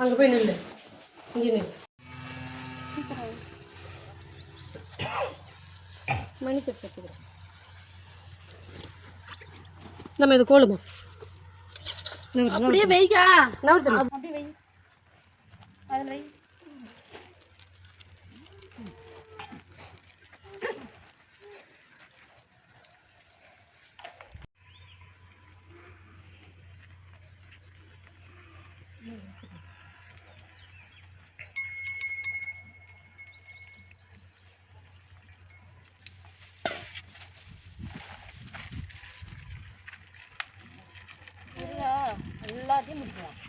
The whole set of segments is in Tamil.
அங்கே போய் நில்லு இங்கே நில்லு மணிக்கு வச்சுக்கிறேன் நம்ம இது கோலுமா அப்படியே வைக்கா நவர்த்து அப்படியே வை அதில் வை எல்லாத்தையும் முடிக்கலாம்.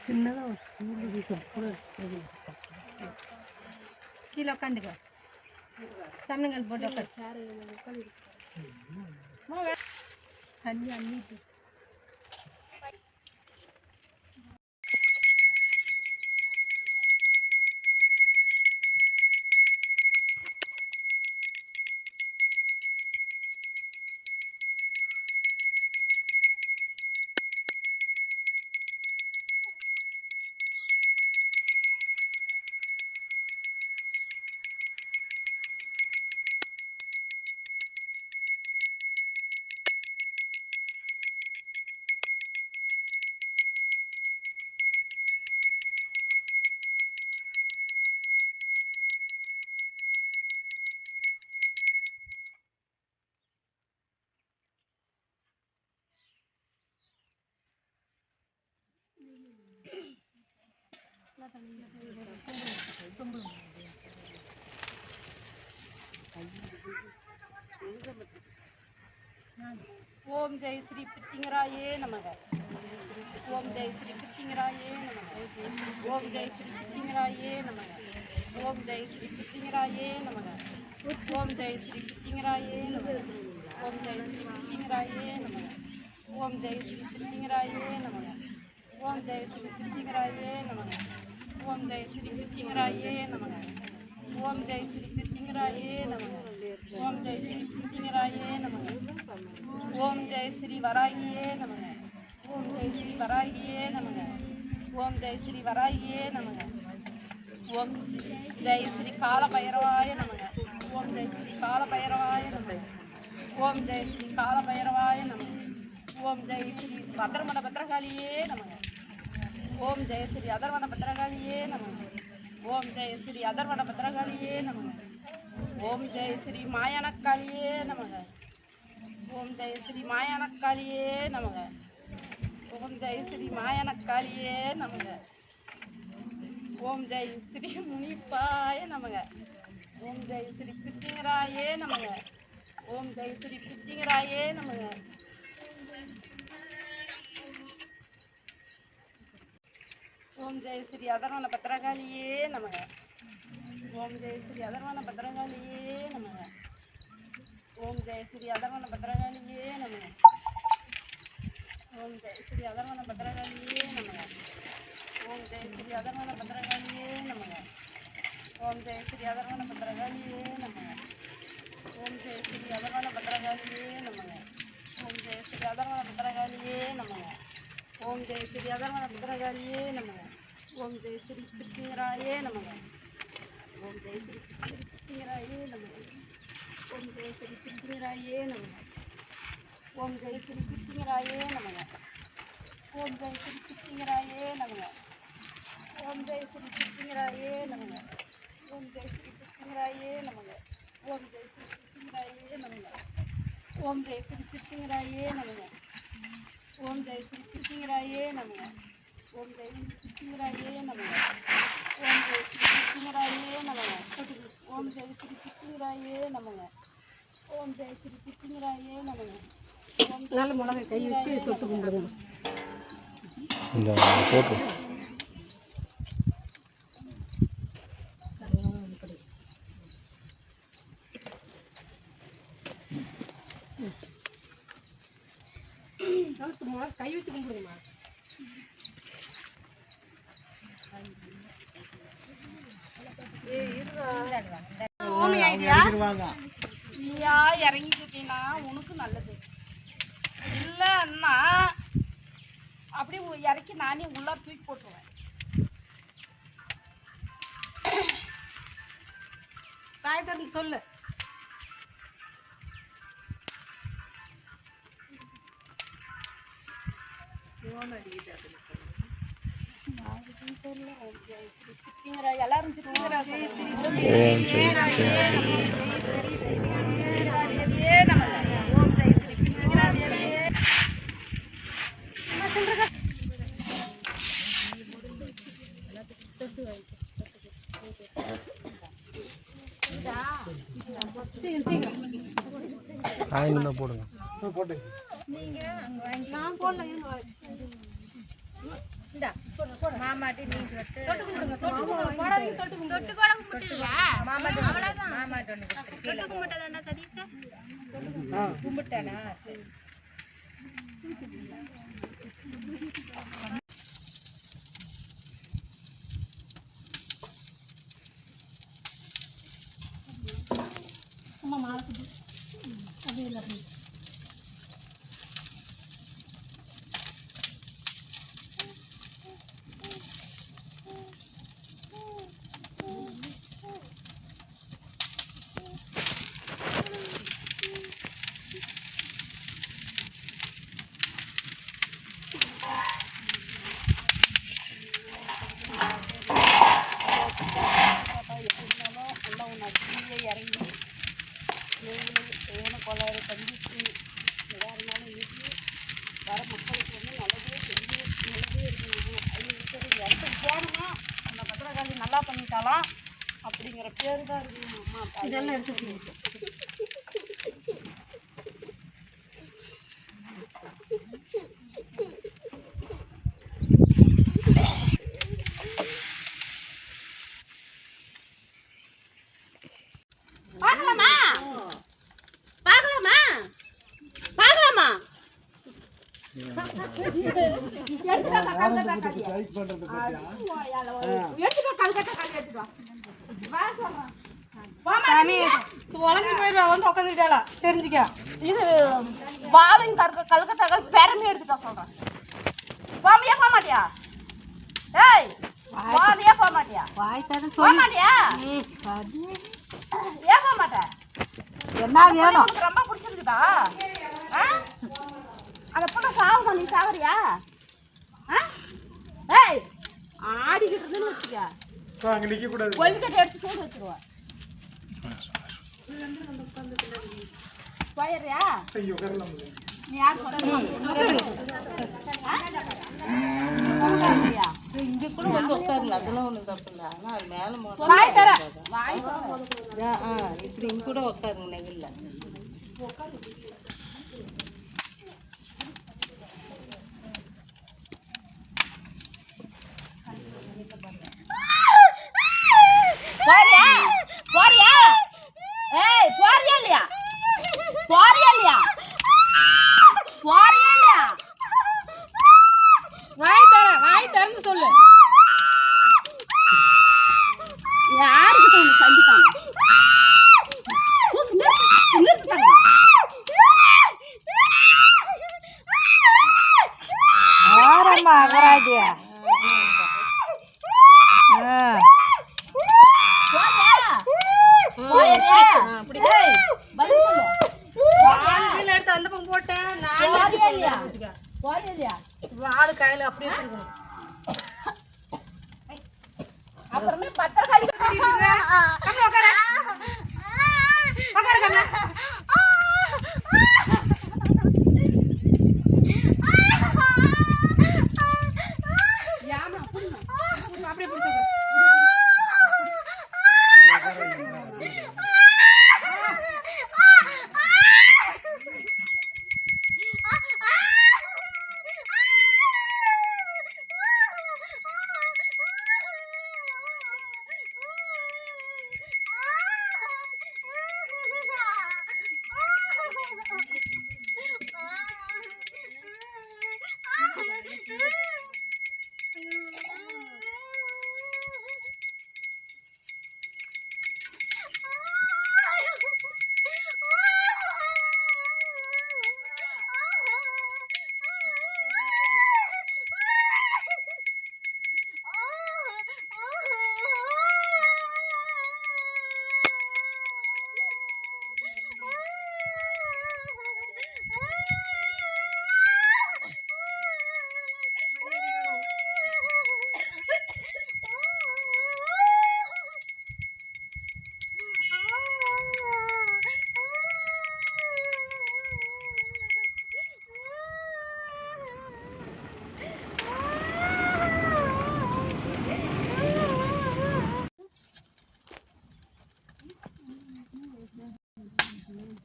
சின்னதாக கீழே உட்காந்துக்கோ சமணங்கள் போட்டு தண்ணி அண்ணிட்டு ஓம் ஜெய் ஸ்ரீ பித்திங்கராயே நமக. ஓம் ஜெய் ஸ்ரீ பித்திங்கராயே நமக. ஓம் ஜெய் ஸ்ரீ பித்திங்கராயே நமக. ஓம் ஜெய் ஸ்ரீ பித்திங்கராயே நமக. ஓம் ஜெய் ஸ்ரீ பித்திங்கராயே நமக. ஓம் ஜெய் ஸ்ரீ பித்திங்கராயே நமக. ஓம் ஜெய் ஸ்ரீ பித்திங்கராயே நமக. ஓம் ஜெய் ஸ்ரீ பித்திங்கராயே நமக. ஓம் ஜெய் ஸ்ரீ பித்திங்கராயே நமக. ஓம் ஜெய் ஸ்ரீ பித்திங்கராயே நமக. ஓம் ஜெய் ஸ்ரீ பித்திங்கராயே நமக. ஓம் ஜெய் ஸ்ரீ வராகியே நமக. ஓம் ஜெய் ஸ்ரீ வராகியே நமக. ஓம் ஜெய் ஸ்ரீ வராகியே நமக. ஓம் ஜெய் ஸ்ரீ கால பைரவாய நமக. ஓம் ஜெய் ஸ்ரீ கால பைரவாய நமக. ஓம் ஜெய் ஸ்ரீ கால பைரவாய நமக. ஓம் ஜெய் ஸ்ரீ பத்ரமண பத்ரகாளியே நமக. ஓம் ஜெய ஸ்ரீ அதர்வன பத்ரகாளியே நமக. ஓம் ஜெய ஸ்ரீ அதர்வன பத்ரகாளியே நமக. ஓம் ஜெய ஸ்ரீ மாயானக்காளியே நமக. ஓம் ஜெய ஸ்ரீ மாயானக்காளியே நமக. ஓம் ஜெய ஸ்ரீ மாயானக்காளியே நமக. ஓம் ஜெய் ஸ்ரீ முனிப்பாய நமக. ஓம் ஜெய் ஸ்ரீ பித்திங்கராயே நமக. ஓம் ஜெய் ஸ்ரீ பித்திங்கராயே நமக. ஓம் ஜெய் ஸ்ரீ அதர்வன பத்ரகாளியே நமக. ஓம் ஜெய் ஸ்ரீ அதர்வன பத்ரகாளியே நமக. ஓம் ஜெய் ஸ்ரீ அதர்வன பத்ரகாளியே நமக. ஓம் ஜெய் ஸ்ரீ அதர்வன பத்ரகாளியே நமக. ஓம் ஜெய் ஸ்ரீ அதர்வன பத்ரகாளியே நமக. ஓம் ஜெய் ஸ்ரீ அதர்வன பத்ரகாளியே நமக. ஓம் ஜெய் ஸ்ரீ அதர்வன பத்ரகாளியே நமக. ஓம் ஜெய் ஸ்ரீ அதர்வன பத்ரகாளியே நமக. ஓம் ஜெய் ஸ்ரீ அதர்வனபத்ரகாளியே நமக. ஓம் ஜெய் ஸ்ரீ கிருத்திங்கராயே நமக. ஓம் ஜெய் ஸ்ரீ கிருத்திங்கராயே நமக. ஓம் ஜெய் ஸ்ரீ கிருத்திங்கராயே நமக. ஓம் ஜெய் ஸ்ரீ கிருத்திங்கராயே நமக. ஓம் ஜெய் ஸ்ரீ கிருத்திங்கராயே நமக. ஓம் ஜெய் ஸ்ரீ கிருத்திங்கராயே நமக. ஓம் ஜெய் ஸ்ரீ கிருத்திங்கராயே நமக. ஓம் ஜெய் ஸ்ரீ கிருத்திங்கராயே நமக. ஓம் ஜெய் ஸ்ரீ கிருத்திங்கராயே நமக. ஓம் ஜெய் ஸ்ரீ கிருத்திங்கராயே நமக. ஓம் ஜெய் ஸ்ரீ கிருத்திங்கராயே நமக. ஓம் ஜெய் ஸ்ரீ கிருத்திங்கராயே நமக. ஓம் ஜெய் ஸ்ரீ கிருத்திங்கராயே நமக. ஓம் ஜெய் ஸ்ரீ கிருத்திங்கராயே நமக. நல்ல மிளகை கை வச்சு தொட்டு கும்பிடுங்க. இந்த போட்டு கை வச்சு கும்பிடுங்கம்மா. நீயா இறங்கிட்டீங்கன்னா உனக்கு நல்லது. இல்லைன்னா அப்படியே இறக்கி நானே உள்ளா தூக்கி போட்டுருவேன். தாய்க்கு சொல்லு. எல்லாரும் போடுங்க போட்டு நான் போடல. மாமாட்டி நீங்க தொட்டு கும்பிடுங்க. தொட்டு போடாதீங்க. தொட்டு தொட்டு கூட கும்பிட்டுறியா? மாமாட்டி அவ்வளவுதான். மாமாட்டி ஒண்ணு தொட்டு கும்பிட்டதானா சதீஷ்? கும்பிட்டானா? சரி. அம்மா மாலக்கு அது இல்ல. இறங்கி ஏன கோளாறு கண்டிச்சு எதாக இருந்தாலும் வீட்டு வர மக்களுக்கு வந்து நல்லதே செஞ்சு நல்லதே இருக்கணும். அது இடத்துக்கு போகணும்னா அந்த பத்திரகாளி நல்லா பண்ணிட்டாலாம் அப்படிங்கிற பேர் தான் இருக்குது. அம்மா இதெல்லாம் எடுத்துக்கிட்டு பார்க்கலாமா? பார்க்கலாமா? பார்க்கலாமா? தெரிஞ்சுக்க. இது பாலும் கல்கத்தாக்கள் பெரம்பி எடுத்துட்டா சொல்றேன். போவியா போக மாட்டியா? ஏய் போவியா போக மாட்டியா? போக மாட்டியா? ஏன் போக மாட்டேன்? என்ன வேணும்? ரொம்ப பிடிச்சிருக்குதா? அந்த பொண்ணை சாவுமா? நீ சாவறியா? ஏய் ஆடிக்கிட்டு இருந்துன்னு வச்சுக்க. கொல்லிக்கட்டை எடுத்து சூடு வச்சுருவேன். போயிடுறியா? நீ யார் இங்க கூட வந்து உட்காருங்க. அதெல்லாம் ஒன்றும் தப்பு இல்லை. ஆனால் அது மேலே இப்படி இங்க கூட உட்காருங்க. நெகில்ல போறியா? போறியா? ஏய் போறியா இல்லையா? போறியா இல்லையா? போறியா இல்லையா? வாய் திறந்து சொல்லு. யாருக்கு தோணும் சந்திப்பாங்க? போமா கராட்டியா எடுத்து அந்த பக்கம் போட்டேன் ஆளு கையில அப்படியே இருக்கணும் அப்புறமே பத்திரக்காளி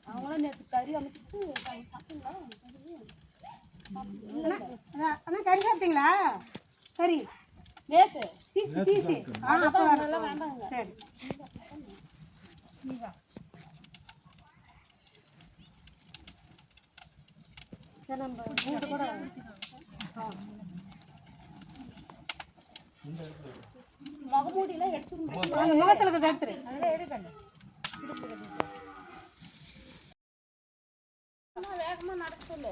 அவங்களும் நேற்று கறி அமைச்சிட்டு சாப்பிட்டீங்களா அண்ணா கறி சாப்பிட்டீங்களா சரி நேற்று சீச்சி அதெல்லாம் வேண்டாங்க சரி நம்ம வீட்டு கூட முகமூடியெல்லாம் எடுத்து முகத்தில் இருக்கிறத எடுத்துரு அதெல்லாம் எடுக்கணும் வேகமா நடக்க சொல்லு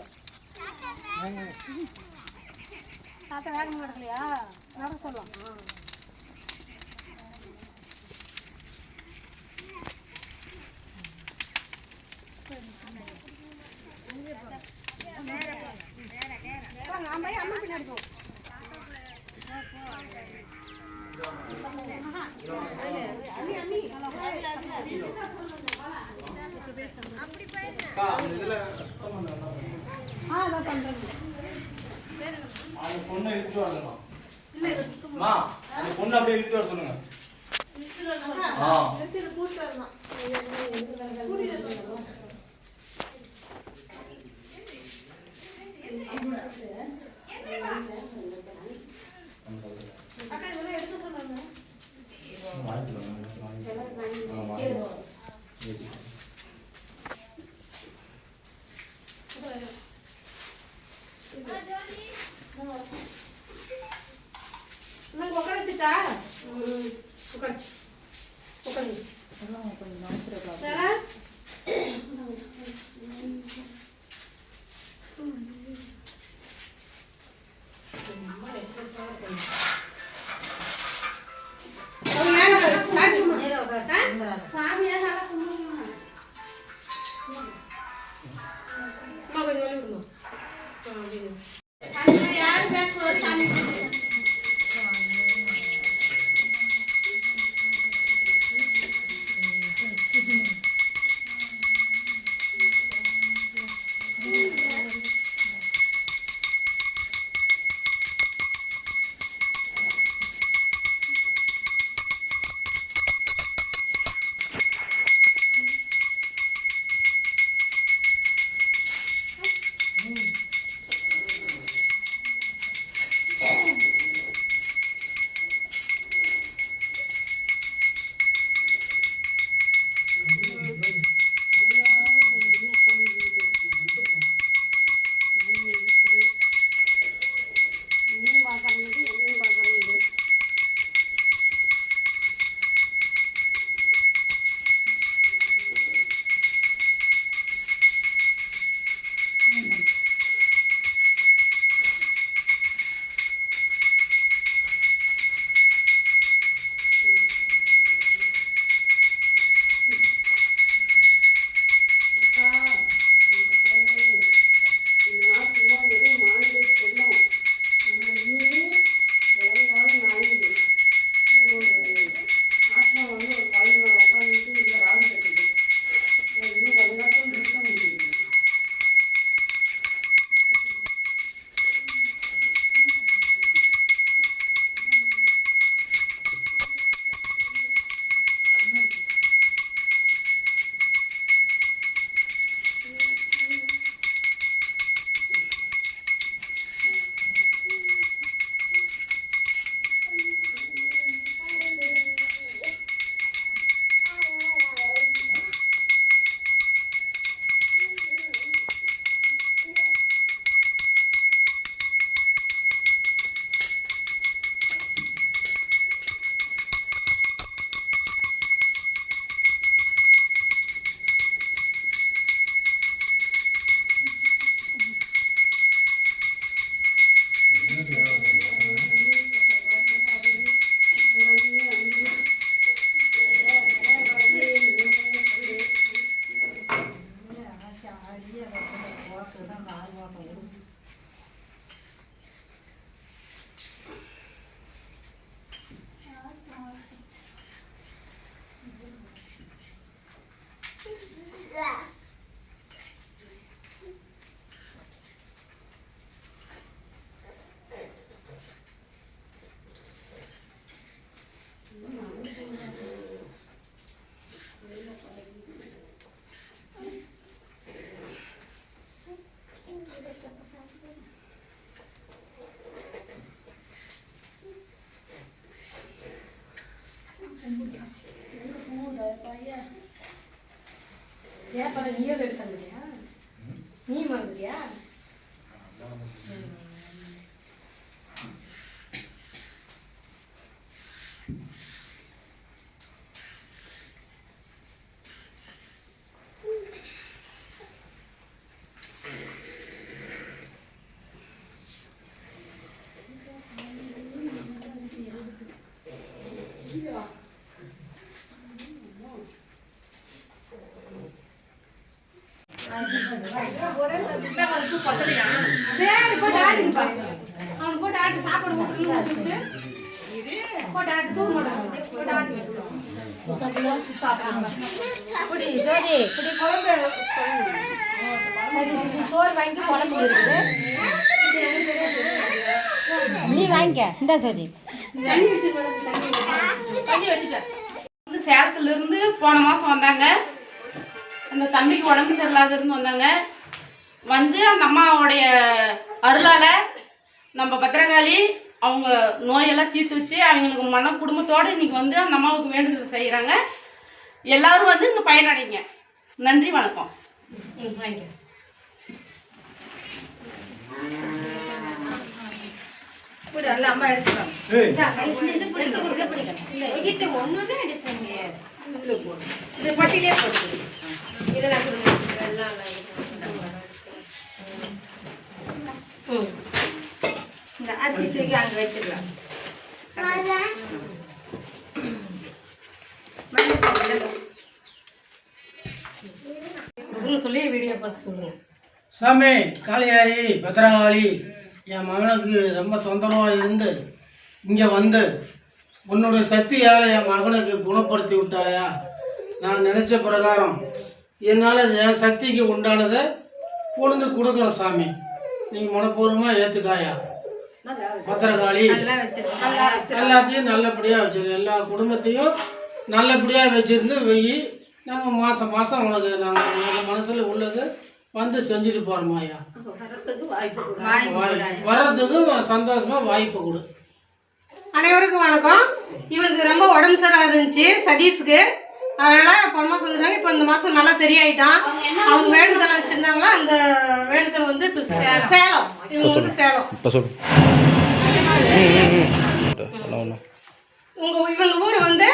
தாத்தா வேகமா நடக்கலையா நடக்க சொல்லுவோம் அம்மா பின்னாடி போ பொண்ணை இழுத்து வரலாம் அந்த பொண்ணு அப்படியே இழுத்து வர சொல்லுங்க உட்கார வச்சுட்டா உட்காரு சாமியா நல்லா கும்பிடுங்க அம்மா கொஞ்சம் வெளியே விடணும் யாரு பேசுவோம் சாமி நீ வாங்கிக்க இந்த சரி சேலத்துல இருந்து போன மாசம் வந்தாங்க. அந்த தம்பிக்கு உடம்பு சரியில்லாத இருந்து வந்தாங்க. வந்து அந்த அம்மாவுடைய அருளால நம்ம பத்திரகாளி அவங்க நோயெல்லாம் தீர்த்து வச்சு அவங்களுக்கு மன குடும்பத்தோடு இன்னைக்கு வந்து அந்த அம்மாவுக்கு வேண்டுதல் செய்கிறாங்க. எல்லாரும் வந்து இங்கே பயனடைங்க. நன்றி, வணக்கம். அம்மா எடுத்துக்கலாம். பட்டியிலே போட்டு இதெல்லாம் இந்த அரிசி தூக்கி அங்கே வச்சிடலாம். சொல்லி வீடியோ பார்த்து சொல்லுங்க. சாமி காளியாயி பத்திரகாளி, என் மகனுக்கு ரொம்ப தொந்தரவாக இருந்து இங்கே வந்து உன்னுடைய சக்தியால் என் மகனுக்கு குணப்படுத்தி விட்டாயா. நான் நினச்ச பிரகாரம் என்னால் என் சக்திக்கு உண்டானதை கொண்டு கொடுக்குறேன் சாமி. நீங்கள் மனப்பூர்வமாக ஏற்றுக்காயா. பத்திரகாளி எல்லாத்தையும் நல்லபடியாக வச்சுருக்கோம். எல்லா குடும்பத்தையும் நல்லபடியாக வச்சுருந்து வெயி நாங்கள் மாதம் மாதம் உனக்கு நாங்கள் எங்கள் மனசில் உள்ளது வந்து செஞ்சுட்டு போகிறோமாயா. வர்றதுக்கு சந்தோஷமாக வாய்ப்பு கொடு. அனைவருக்கும் வணக்கம். இவனுக்கு ரொம்ப உடம்பு சரியாக இருந்துச்சு சதீஷுக்கு. அதனால் போன மாதம் வந்துருக்காங்க. இப்போ இந்த மாதம் நல்லா சரியாயிட்டான். அவங்க வேண்டுதலை வச்சுருந்தாங்களா, அந்த வேண்டுதல் வந்து இப்போ சேலம். இவங்க வந்து சேலம். இவங்க ஊர் வந்து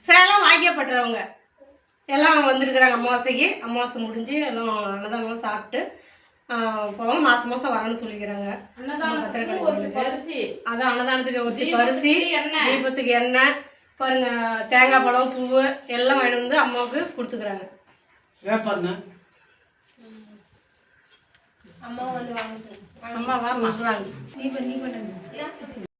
சேலம் வாக்கியப்பட்டுறவங்க எல்லாம் வந்துருக்குறாங்க. அமாவாசை முடிஞ்சு எல்லாம் அன்னதானம் சாப்பிட்டு போவாங்க. மாதம் மாதம் வரணும்னு சொல்லிக்கிறாங்க. அதான் அன்னதானத்துக்கு ஒரு பரிசி, தீபத்துக்கு எண்ணெய், பாருங்க தேங்காய் பழம், பூவு எல்லாம் வாங்கிட்டு வந்து அம்மாவுக்கு கொடுத்துக்கிறாங்க. அம்மா வந்து வாங்க.